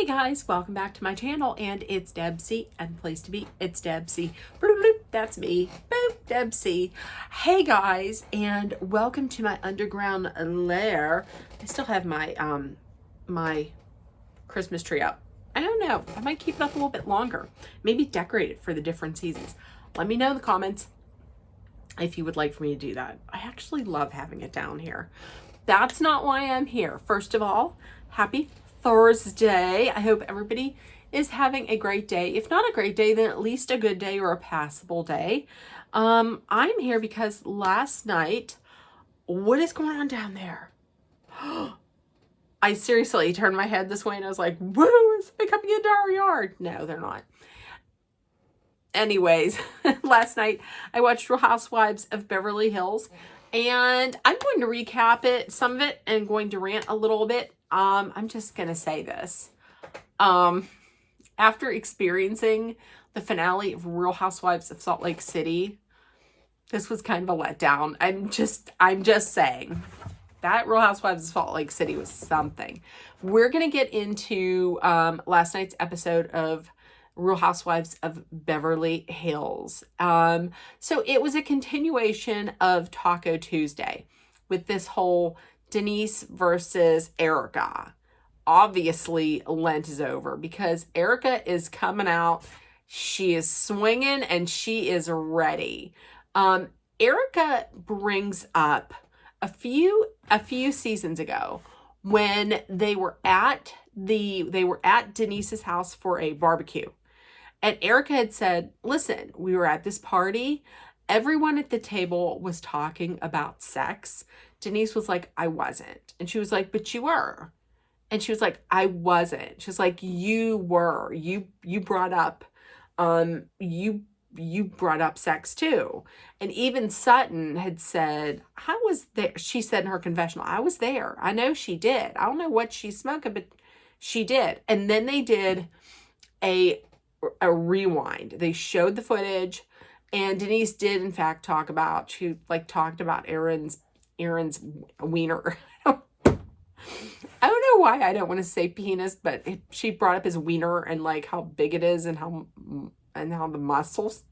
Hey guys, welcome back to my channel, and it's Debsy, and the place to be, it's Debsy. Bloop, bloop, that's me. Boop, Debsy. Hey guys, and welcome to my underground lair. I still have my my Christmas tree up. I don't know, I might keep it up a little bit longer. Maybe decorate it for the different seasons. Let me know in the comments if you would like for me to do that. I actually love having it down here. That's not why I'm here. First of all, happy Thursday. I hope everybody is having a great day. If not a great day, then at least a good day or a passable day. I'm here because last night, what is going on down there? I seriously turned my head this way and I was like, whoa, is they coming into our yard? No, they're not. Anyways, last night I watched Real Housewives of Beverly Hills, and I'm going to recap some of it, and going to rant a little bit. I'm just going to say this. After experiencing the finale of Real Housewives of Salt Lake City, this was kind of a letdown. I'm just saying that Real Housewives of Salt Lake City was something. We're going to get into last night's episode of Real Housewives of Beverly Hills. So it was a continuation of Taco Tuesday with this whole Denise versus Erica. Obviously, Lent is over because Erica is coming out. She is swinging and she is ready. Erica brings up a few seasons ago when they were at Denise's house for a barbecue. And Erica had said, listen, we were at this party. Everyone at the table was talking about sex. Denise was like, I wasn't. And she was like, but you were. And she was like, I wasn't. She's like, you were. You brought up you brought up sex too. And even Sutton had said, I was there. She said in her confessional, I was there. I know she did. I don't know what she's smoking, but she did. And then they did a rewind. They showed the footage, and Denise did in fact talked about Aaron's wiener. I don't know why I don't want to say penis, but she brought up his wiener and like how big it is and how the muscles.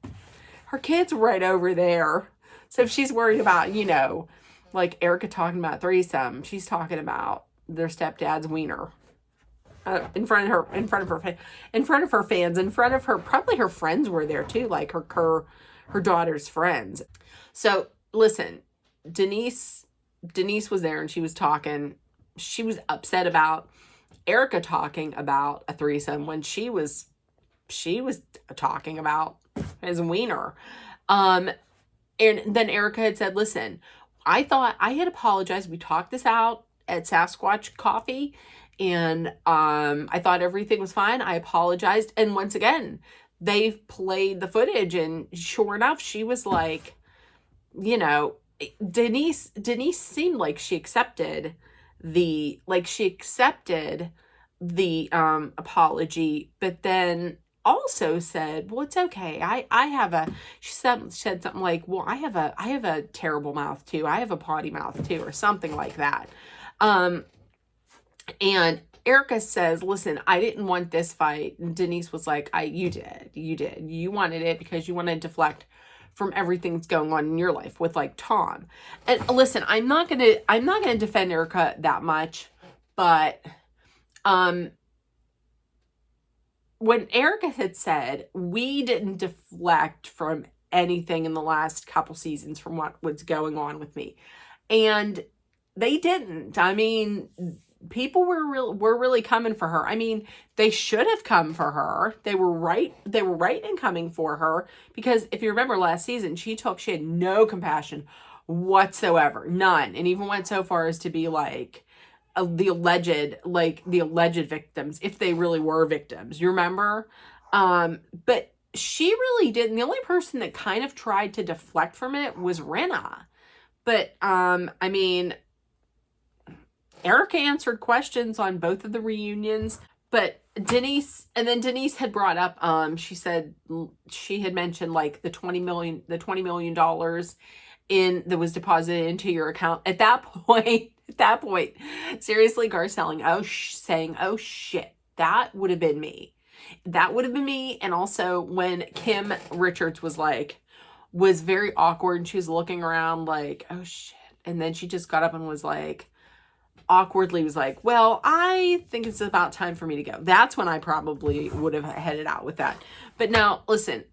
Her kid's right over there. So if she's worried about, like Erica talking about threesome, she's talking about their stepdad's wiener. In front of her fans, in front of her, probably her friends were there too, like her daughter's friends. So listen, Denise was there and she was talking. She was upset about Erica talking about a threesome when she was talking about his wiener. And then Erica had said, listen, I thought I had apologized. We talked this out at Sasquatch Coffee, and I thought everything was fine. I apologized. And once again, they played the footage, and sure enough, she was like, Denise seemed like she accepted the apology, but then also said, well, it's okay. She said something like, well, I have a terrible mouth too. I have a potty mouth too, or something like that. And Erica says, listen, I didn't want this fight. And Denise was like, you did. You wanted it because you wanted to deflect from everything that's going on in your life with like Tom. And listen, I'm not going to defend Erica that much, but, when Erica had said, we didn't deflect from anything in the last couple seasons from what was going on with me. And they didn't. I mean, people were really coming for her. I mean, they should have come for her. They were right in coming for her, because if you remember last season, she had no compassion whatsoever. None. And even went so far as to be like the alleged victims, if they really were victims. You remember? But she really didn't. The only person that kind of tried to deflect from it was Rinna. But I mean, Erica answered questions on both of the reunions, but Denise had brought up, she said she had mentioned like the $20 million that was deposited into your account. At that point, seriously, Garcelling, saying, oh shit, That would have been me. That would have been me. And also when Kim Richards was very awkward and she was looking around like, oh shit. And then she just got up and was like, awkwardly was like, well, I think it's about time for me to go. That's when I probably would have headed out with that. But now, listen,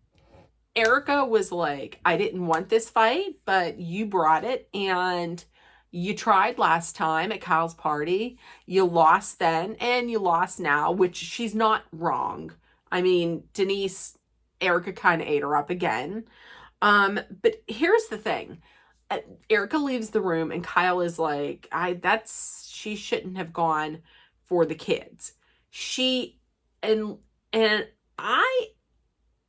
Erica was like, I didn't want this fight, but you brought it, and you tried last time at Kyle's party. You lost then, and you lost now, which she's not wrong. I mean, Denise, Erica kind of ate her up again. But here's the thing. Erica leaves the room and Kyle is like, she shouldn't have gone for the kids. And I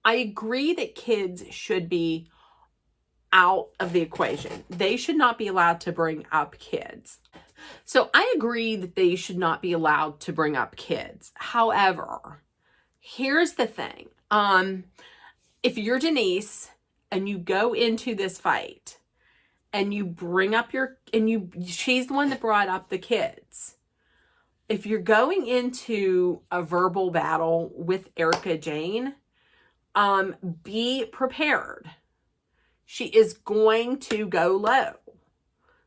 agree that kids should be out of the equation. They should not be allowed to bring up kids. So I agree that they should not be allowed to bring up kids. However, here's the thing. If you're Denise and you go into this fight and you bring up she's the one that brought up the kids. If you're going into a verbal battle with Erica Jane, be prepared. She is going to go low.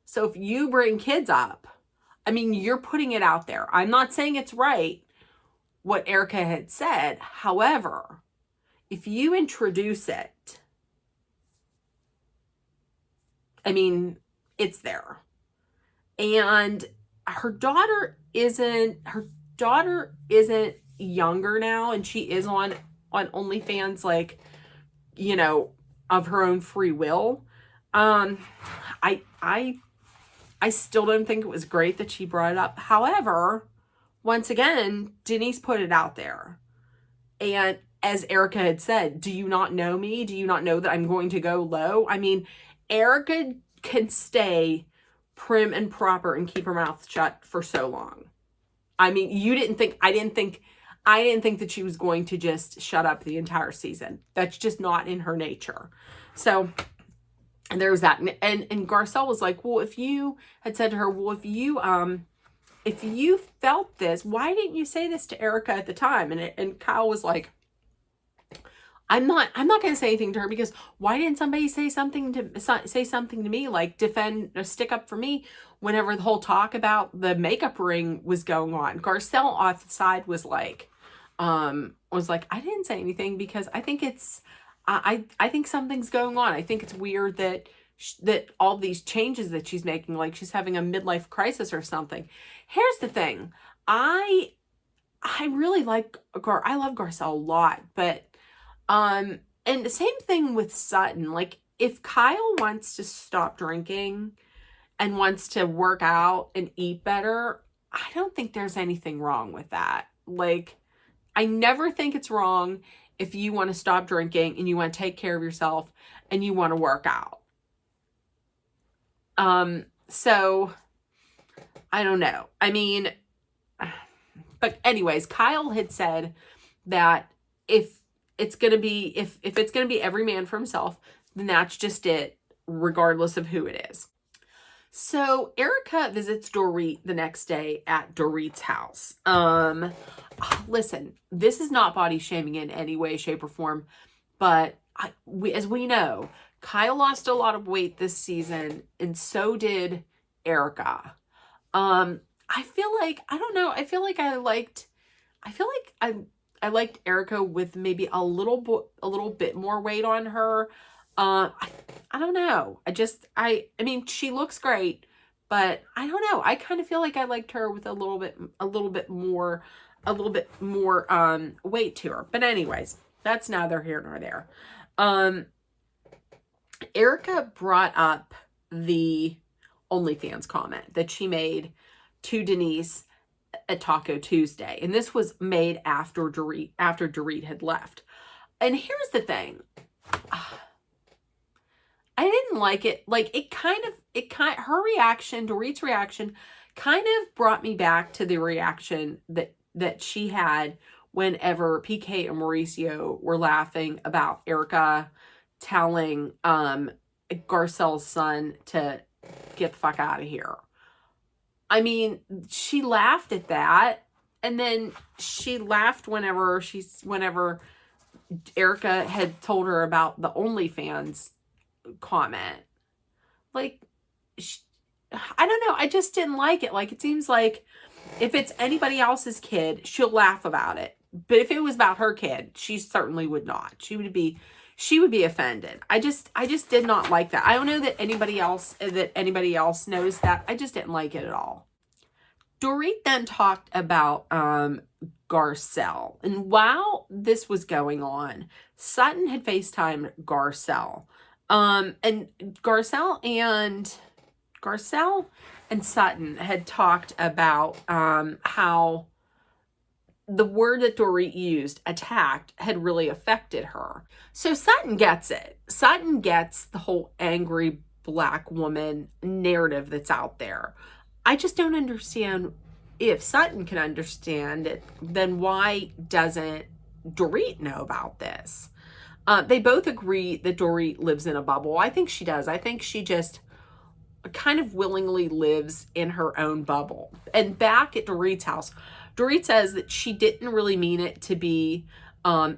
So if you bring kids up, I mean, you're putting it out there. I'm not saying it's right what Erica had said. However, if you introduce it, I mean, it's there. And her daughter isn't younger now, and she is on OnlyFans, like, you know, of her own free will. I still don't think it was great that she brought it up. However, once again, Denise put it out there. And as Erica had said, do you not know me? Do you not know that I'm going to go low? I mean, Erica can stay prim and proper and keep her mouth shut for so long. I mean, I didn't think that she was going to just shut up the entire season. That's just not in her nature. So, and there was that. And Garcelle was like, well, if you had said to her, well, if you felt this, why didn't you say this to Erica at the time? And Kyle was like, I'm not going to say anything to her, because why didn't somebody say something to me, like defend or stick up for me whenever the whole talk about the makeup ring was going on? Garcelle off the side was like, I didn't say anything because I think I think something's going on. I think it's weird that all these changes that she's making, like she's having a midlife crisis or something. Here's the thing. I really I love Garcelle a lot, but and the same thing with Sutton. Like, if Kyle wants to stop drinking and wants to work out and eat better, I don't think there's anything wrong with that. Like, I never think it's wrong if you want to stop drinking and you want to take care of yourself and you want to work out. So I don't know. I mean, but anyways, Kyle had said that if it's going to be every man for himself, then that's just it, regardless of who it is. So Erica visits Dorit the next day at Dorit's house. Listen, this is not body shaming in any way, shape, or form, but as we know, Kyle lost a lot of weight this season, and so did Erica. I feel like I liked Erica with maybe a little bit more weight on her. I don't know. I mean, she looks great, but I don't know. I kind of feel like I liked her with a little bit more weight to her. But anyways, that's neither here nor there. Erica brought up the OnlyFans comment that she made to Denise at Taco Tuesday. And this was made after Dorit had left. And here's the thing. I didn't like it. Like, her reaction, Dorit's reaction, kind of brought me back to the reaction that she had whenever PK and Mauricio were laughing about Erica telling Garcelle's son to get the fuck out of here. I mean, she laughed at that, And then she laughed whenever Erica had told her about the OnlyFans comment. Like, I don't know. I just didn't like it. Like, it seems like if it's anybody else's kid, she'll laugh about it. But if it was about her kid, she certainly would not. She would be offended. I just did not like that. I don't know that anybody else knows that. I just didn't like it at all. Dorit then talked about Garcelle. And while this was going on, Sutton had FaceTimed Garcelle. And Garcelle and Sutton had talked about how the word that Dorit used, attacked, had really affected her. So Sutton gets it. Sutton gets the whole angry black woman narrative that's out there. I just don't understand. If Sutton can understand it, then why doesn't Dorit know about this? They both agree that Dorit lives in a bubble. I think she does. I think she just kind of willingly lives in her own bubble. And back at Dorit's house, Dorit says that she didn't really mean it to be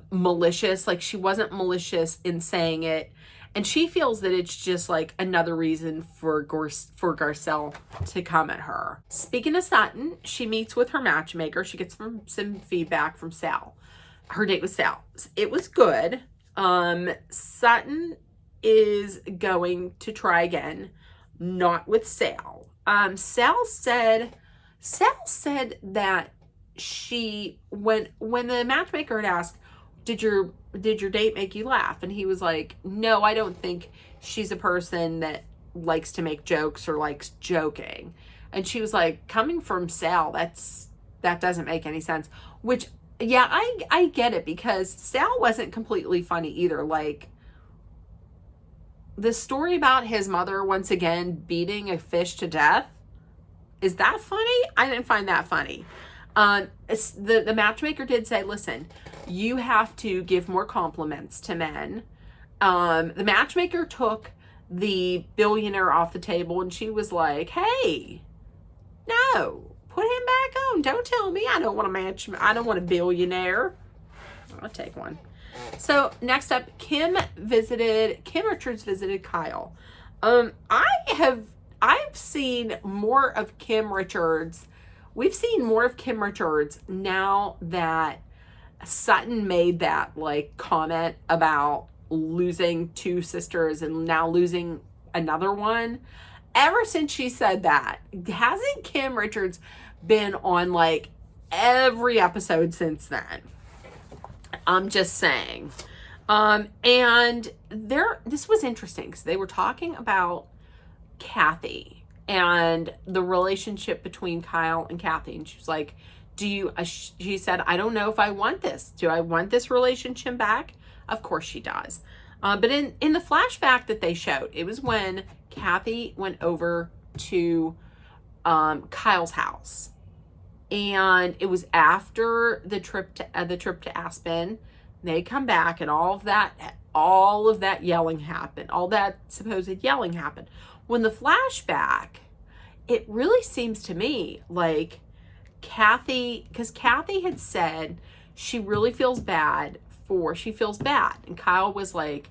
malicious. Like, she wasn't malicious in saying it. And she feels that it's just like another reason for Garcelle to come at her. Speaking of Sutton, she meets with her matchmaker. She gets some feedback from Sal. Her date with Sal. It was good. Sutton is going to try again, not with Sal. Sal said that when the matchmaker had asked, did your date make you laugh? And he was like, no, I don't think she's a person that likes to make jokes or likes joking. And she was like, coming from Sal, that doesn't make any sense. Which, yeah, I get it, because Sal wasn't completely funny either. Like, the story about his mother once again beating a fish to death, is that funny? I didn't find that funny. The matchmaker did say, listen, you have to give more compliments to men. The matchmaker took the billionaire off the table, and she was like, hey, no, put him back on. Don't tell me I don't want a billionaire. I'll take one. So next up, Kim Richards visited Kyle. I've seen more of Kim Richards. We've seen more of Kim Richards now that Sutton made that like comment about losing two sisters and now losing another one. Ever since she said that, hasn't Kim Richards been on like every episode since then? I'm just saying. And this was interesting because they were talking about Kathy and the relationship between Kyle and Kathy. And she was like, she said, I don't know if I want this. Do I want this relationship back? Of course she does. But in the flashback that they showed, it was when Kathy went over to Kyle's house. And it was after the trip to Aspen. They come back and all of that yelling happened. All that supposed yelling happened. When the flashback, it really seems to me like Kathy, because Kathy had said she really feels bad. And Kyle was like,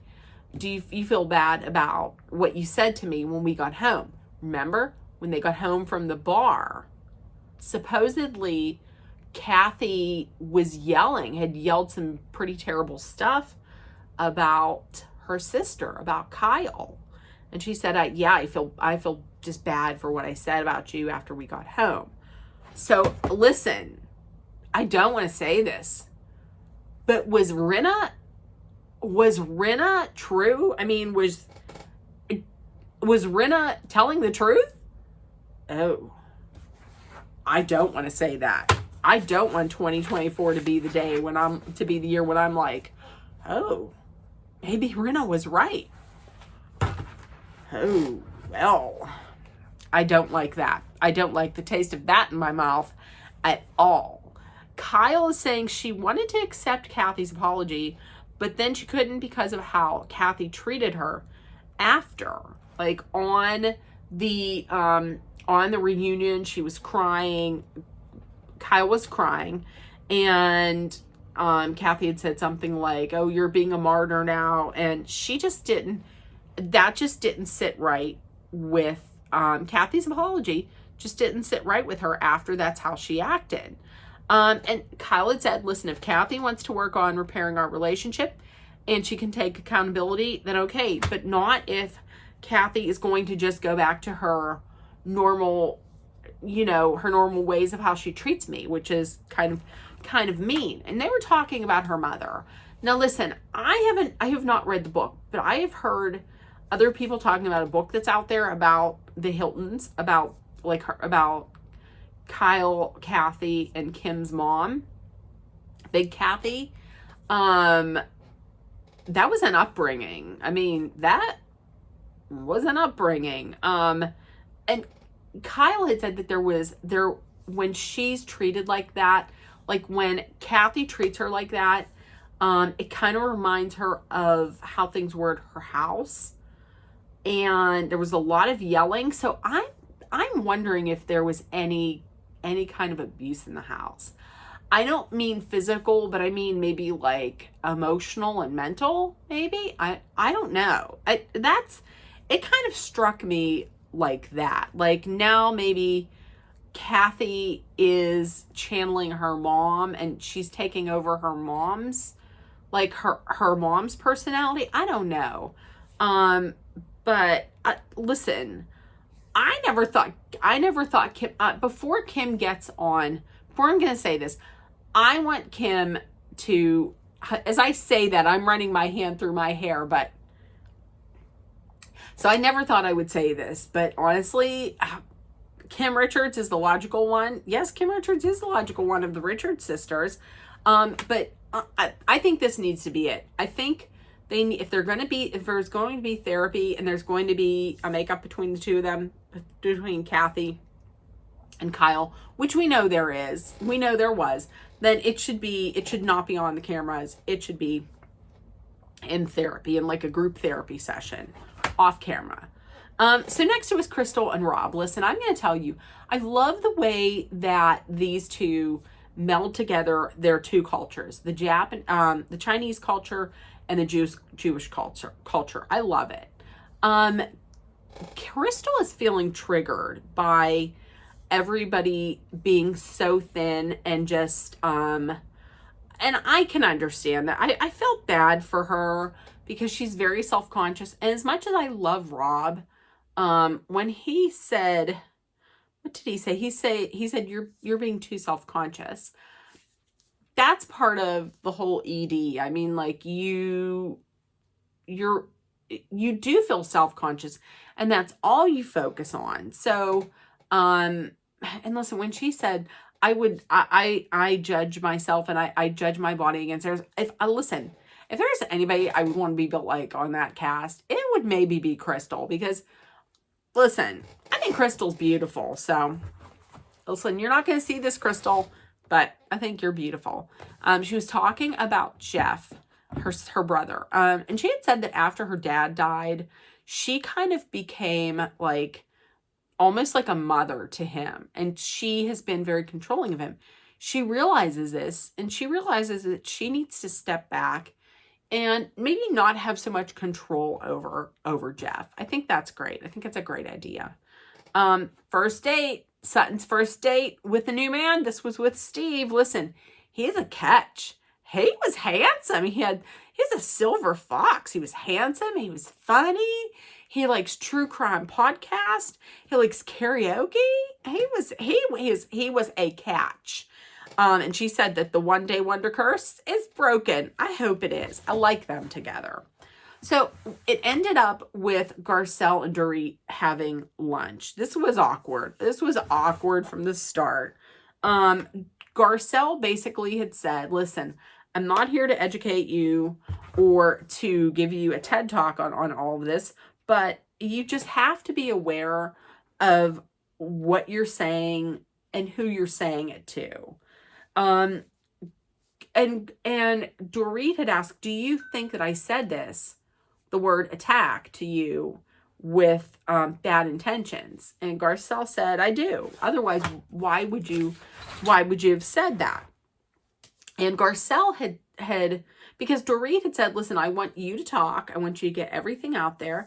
do you feel bad about what you said to me when we got home? Remember when they got home from the bar? Supposedly, Kathy had yelled some pretty terrible stuff about her sister, about Kyle. And she said, I feel just bad for what I said about you after we got home. So listen, I don't want to say this, but was Rinna true? I mean, was Rinna telling the truth? Oh, I don't want to say that. I don't want 2024 to be the year when I'm like, oh, maybe Rinna was right. Oh, well, I don't like that. I don't like the taste of that in my mouth at all. Kyle is saying she wanted to accept Kathy's apology, but then she couldn't because of how Kathy treated her after. Like on the reunion, she was crying. Kyle was crying, and Kathy had said something like, "Oh, you're being a martyr now," and she just didn't. That just didn't sit right with Kathy's apology. Just didn't sit right with her after that's how she acted. And Kyle had said, "Listen, if Kathy wants to work on repairing our relationship, and she can take accountability, then okay, but not if Kathy is going to just go back to her normal, her normal ways of how she treats me, which is kind of mean." And they were talking about her mother. Now listen, I have not read the book, but I have heard other people talking about a book that's out there about the Hiltons, about Kyle, Kathy, and Kim's mom, Big Kathy. That was an upbringing. I mean, that was an upbringing. And Kyle had said that when she's treated like that, like when Kathy treats her like that, it kind of reminds her of how things were at her house. And there was a lot of yelling. So I'm wondering if there was any kind of abuse in the house. I don't mean physical, but I mean maybe like emotional and mental, maybe. I don't know. It kind of struck me like that. Like now maybe Kathy is channeling her mom and she's taking over her mom's, like her mom's personality. I don't know. But listen, I never thought Kim, before Kim gets on, before I'm going to say this, I want Kim to, as I say that, I'm running my hand through my hair, but, so I never thought I would say this, but honestly, Kim Richards is the logical one. Yes, Kim Richards is the logical one of the Richards sisters. But I think this needs to be it. I think if there's going to be therapy and there's going to be a makeup between the two of them, between Kathy and Kyle, which we know there was, then it should not be on the cameras. It should be in therapy, in like a group therapy session, off camera. So next it was Crystal and Rob. Listen, I'm going to tell you, I love the way that these two meld together their two cultures, the Chinese culture and the Jewish culture. I love it. Crystal is feeling triggered by everybody being so thin and just, and I can understand that. I felt bad for her because she's very self-conscious. And as much as I love Rob, when he said, what did he say? He said, you're being too self-conscious. That's part of the whole ED. I mean, like you do feel self-conscious and that's all you focus on. So, and listen, when she said, I judge myself and I judge my body against theirs. If there's anybody I would want to be built like on that cast, it would maybe be Crystal, because listen, I think Crystal's beautiful. So listen, you're not going to see this, Crystal, but I think you're beautiful. She was talking about Jeff, her brother. And she had said that after her dad died, she kind of became like almost like a mother to him. And she has been very controlling of him. She realizes this, and she realizes that she needs to step back and maybe not have so much control over Jeff. I think that's great. I think it's a great idea. First date, Sutton's first date with a new man. This was with Steve. Listen, he's a catch. He was handsome. He's a silver fox. He was handsome. He was funny. He likes true crime podcast. He likes karaoke. He was a catch. And she said that the one day wonder curse is broken. I hope it is. I like them together. So it ended up with Garcelle and Dorit having lunch. This was awkward. This was awkward from the start. Garcelle basically had said, listen, I'm not here to educate you or to give you a TED talk on all of this, but you just have to be aware of what you're saying and who you're saying it to. And Dorit had asked, do you think that I said this, the word attack, to you with bad intentions. And Garcelle said, I do. Otherwise, why would you have said that? And Garcelle had because Dorit had said, listen, I want you to talk. I want you to get everything out there.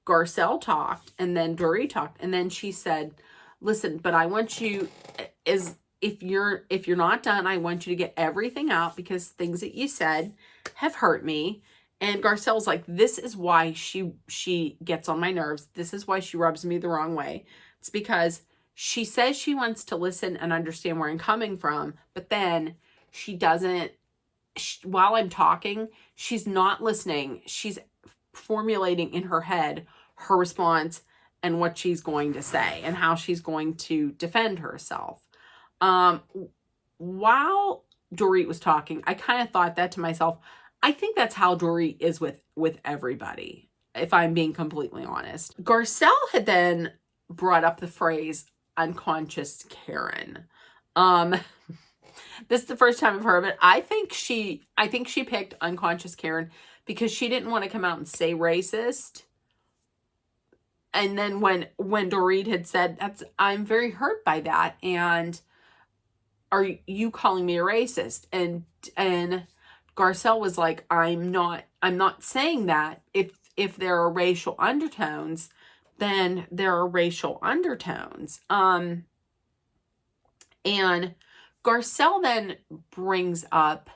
Garcelle talked, and then Dorit talked, and then she said, listen, but I want you, if you're not done, I want you to get everything out, because things that you said have hurt me. And Garcelle's like, this is why she gets on my nerves. This is why she rubs me the wrong way. It's because she says she wants to listen and understand where I'm coming from, but then she doesn't, while I'm talking, she's not listening. She's formulating in her head her response and what she's going to say and how she's going to defend herself. While Dorit was talking, I kind of thought that to myself. I think that's how Dorit is with everybody, if I'm being completely honest. Garcelle had then brought up the phrase unconscious Karen. This is the first time I've heard of it. I think she picked unconscious Karen because she didn't want to come out and say racist. And then when Dorit had said, I'm very hurt by that, and are you calling me a racist? And Garcelle was like, I'm not saying that. If there are racial undertones, then there are racial undertones. And Garcelle then brings up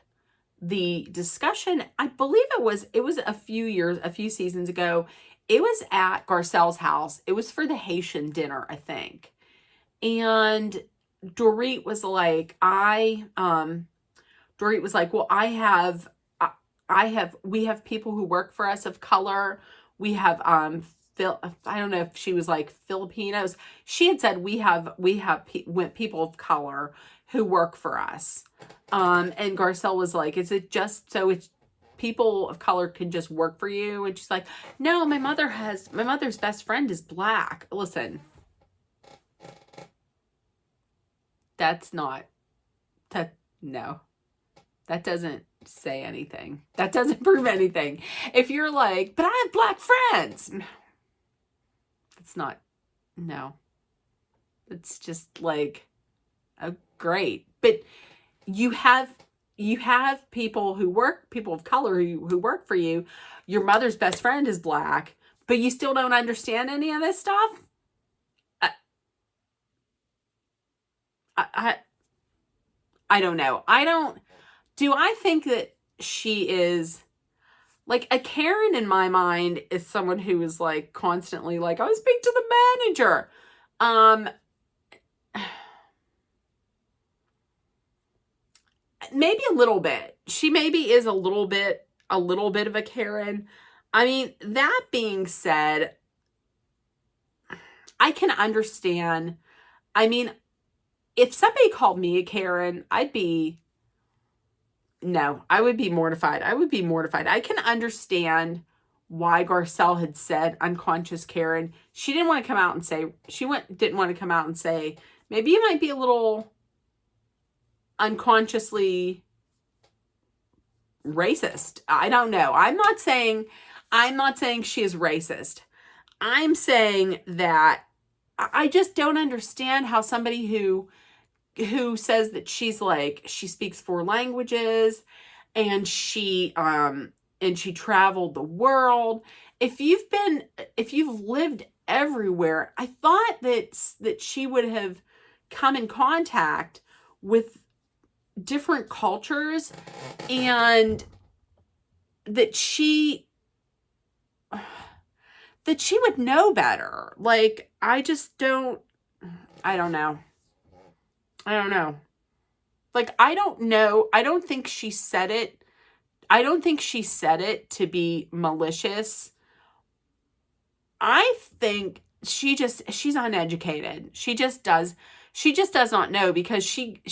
the discussion. I believe it was a few seasons ago. It was at Garcelle's house. It was for the Haitian dinner, I think. And Dorit was like, well, we have people who work for us of color. We have, I don't know if she was like Filipinos. She had said, we have people of color who work for us. And Garcelle was like, is it just so it's people of color can just work for you? And she's like, no, my mother's best friend is black. Listen, no, that doesn't say anything. That doesn't prove anything. If you're like, but I have black friends. It's not, no. It's just like, oh, great. But you have people of color who work for you. Your mother's best friend is black, but you still don't understand any of this stuff. I don't know. Do I think that she is like a Karen in my mind is someone who is like constantly like, I speak to the manager. Maybe a little bit. She maybe is a little bit of a Karen. I mean, that being said, I can understand. I mean, if somebody called me a Karen, I would be mortified. I can understand why Garcelle had said unconscious Karen. She didn't want to come out and say, maybe you might be a little unconsciously racist. I don't know. I'm not saying she is racist. I'm saying that I just don't understand how somebody who says that she speaks 4 languages and she traveled the world. If you've lived everywhere, I thought that she would have come in contact with different cultures and that she would know better. Like, I don't know. Like, I don't know. I don't think she said it to be malicious. I think she's uneducated. She just does not know, because she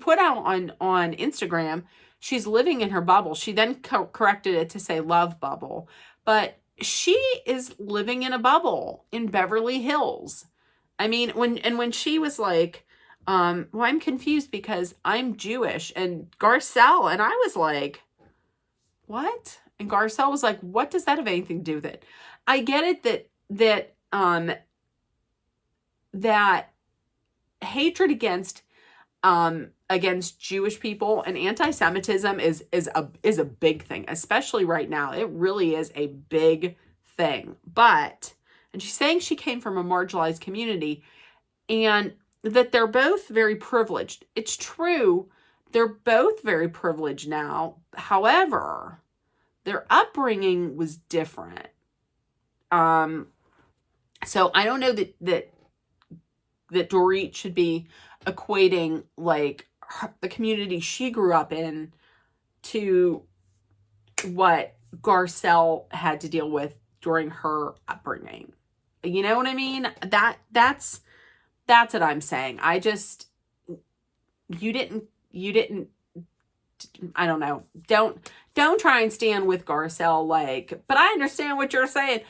put out on Instagram, she's living in her bubble. She then corrected it to say love bubble, but she is living in a bubble in Beverly Hills. I mean, when she was like, well, I'm confused because I'm Jewish, and Garcelle, and I was like, what? And Garcelle was like, what does that have anything to do with it? I get it that that that hatred against Jewish people and anti-Semitism is a big thing, especially right now. It really is a big thing. And she's saying she came from a marginalized community and that they're both very privileged. It's true. They're both very privileged now. However, their upbringing was different. So I don't know that Dorit should be equating like the community she grew up in to what Garcelle had to deal with during her upbringing. You know what I mean? That's what I'm saying. You didn't, I don't know. Don't try and stand with Garcelle but I understand what you're saying.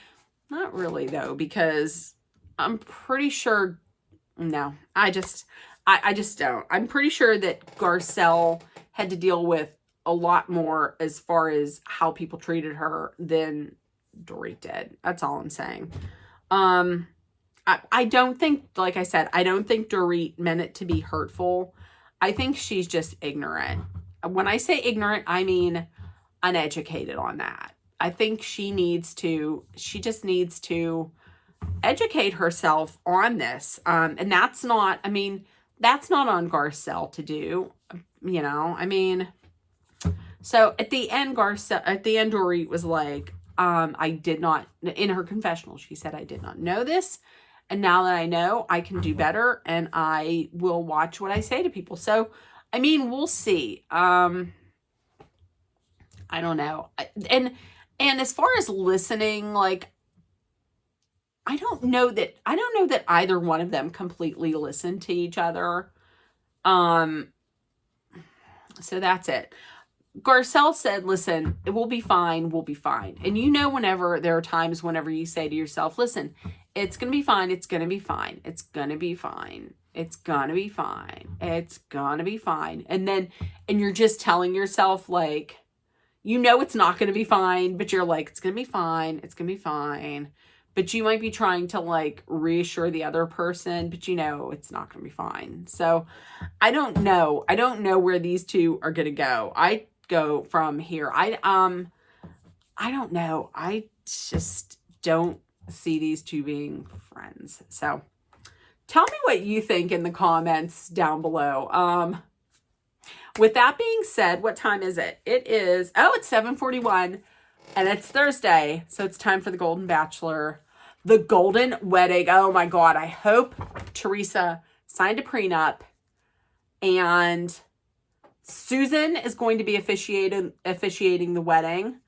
Not really though, because I'm pretty sure, no, I just don't. I'm pretty sure that Garcelle had to deal with a lot more as far as how people treated her than Dorit did. That's all I'm saying. I don't think, like I said, I don't think Dorit meant it to be hurtful. I think she's just ignorant. When I say ignorant, I mean uneducated on that. I think she just needs to educate herself on this. And that's not on Garcelle to do, so at the end, Dorit was like, I did not, in her confessional, she said, I did not know this. And now that I know, I can do better and I will watch what I say to people. So, we'll see. I don't know. And as far as listening, I don't know that either one of them completely listened to each other. So that's it. Garcelle said, listen, it will be fine. We'll be fine. And whenever there are times whenever you say to yourself, listen, it's going to be fine. It's going to be fine. It's going to be fine. It's going to be fine. It's going to be fine. And you're just telling yourself it's not going to be fine, but you're like, it's going to be fine. It's going to be fine. But you might be trying to reassure the other person, but it's not going to be fine. So I don't know. I don't know where these two are going to go. I go from here. I don't know. I just don't see these two being friends. So tell me what you think in the comments down below. With that being said, what time is it? It's 7:41 and it's Thursday. So it's time for the Golden Bachelor, the Golden Wedding. Oh my God. I hope Teresa signed a prenup and Susan is going to be officiating the wedding.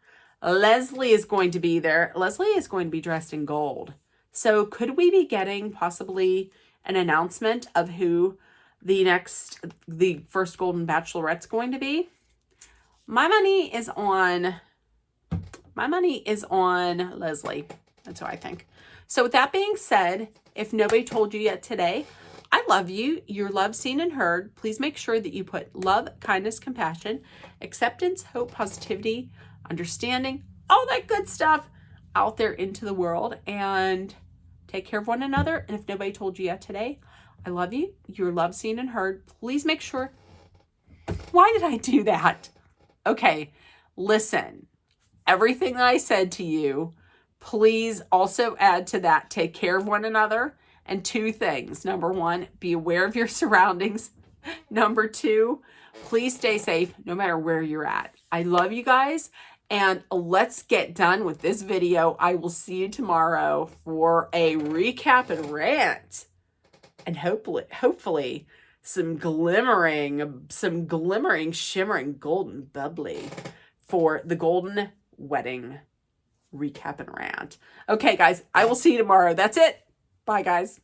Leslie is going to be there. Leslie is going to be dressed in gold. So could we be getting possibly an announcement of who the first Golden Bachelorette's going to be? My money is on Leslie. That's what I think. So with that being said, if nobody told you yet today, I love you. You're loved, seen, and heard. Please make sure that you put love, kindness, compassion, acceptance, hope, positivity, understanding, all that good stuff out there into the world and take care of one another. And if nobody told you yet today, I love you. You're loved, seen, and heard. Please make sure. Why did I do that? Okay, listen. Everything that I said to you, please also add to that. Take care of one another. And 2 things. Number 1, be aware of your surroundings. Number 2, please stay safe no matter where you're at. I love you guys. And let's get done with this video. I will see you tomorrow for a recap and rant. And hopefully some glimmering, shimmering golden bubbly for the Golden Wedding recap and rant. Okay, guys, I will see you tomorrow. That's it. Bye, guys.